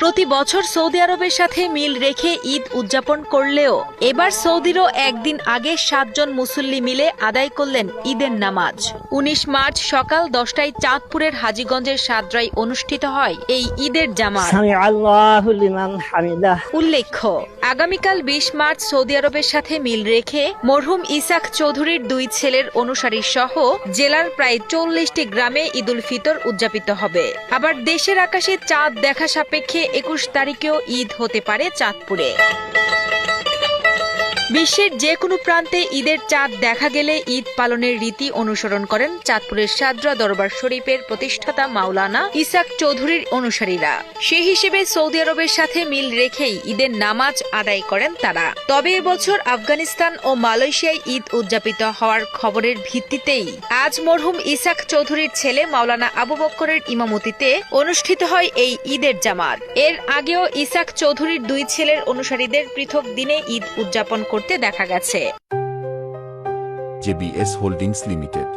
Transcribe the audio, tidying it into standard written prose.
প্রতি বছর সৌদি আরবের সাথে মিল রেখে ঈদ উদযাপন করলেও এবার সৌদিরও একদিন আগে 7 জন মুসল্লি মিলে আদায় করলেন ঈদের নামাজ। 19 মার্চ সকাল 10টায় চাঁদপুরের হাজীগঞ্জের সাদরায় অনুষ্ঠিত হয় এই ঈদের জামাত। উল্লেখ্য, আগামীকাল 20 মার্চ সৌদি আরবের সাথে মিল রেখে মরহুম ইসাক চৌধুরীর 2 ছেলের অনুসারী সহ জেলার প্রায় 40টি গ্রামে ঈদুল ফিতর উদযাপিত হবে। আবার দেশের আকাশে চাঁদ দেখা সাপেক্ষে 21 তারিখেও ঈদ হতে পারে চাঁদপুরে। বিশ্বের যে কোনো প্রান্তে ঈদের চাঁদ দেখা গেলে ঈদ পালনের রীতি অনুসরণ করেন চাঁদপুরের সাদরা দরবার শরীফের প্রতিষ্ঠাতা মাওলানা ইসাক চৌধুরীর অনুসারীরা। সেই হিসেবে সৌদি আরবের সাথে মিল রেখেই ঈদের নামাজ আদায় করেন তারা। তবে এবছর আফগানিস্তান ও মালয়েশিয়ায় ঈদ উদযাপিত হওয়ার খবরের ভিত্তিতেই আজ মরহুম ইসাক চৌধুরীর ছেলে মাওলানা আবু বক্করের ইমামতিতে অনুষ্ঠিত হয় এই ঈদের জামাত। এর আগেও ইসাক চৌধুরীর 2 ছেলের অনুসারীদের পৃথক দিনে ঈদ উদযাপন করতে দেখা গেছে। JBS holdings limited.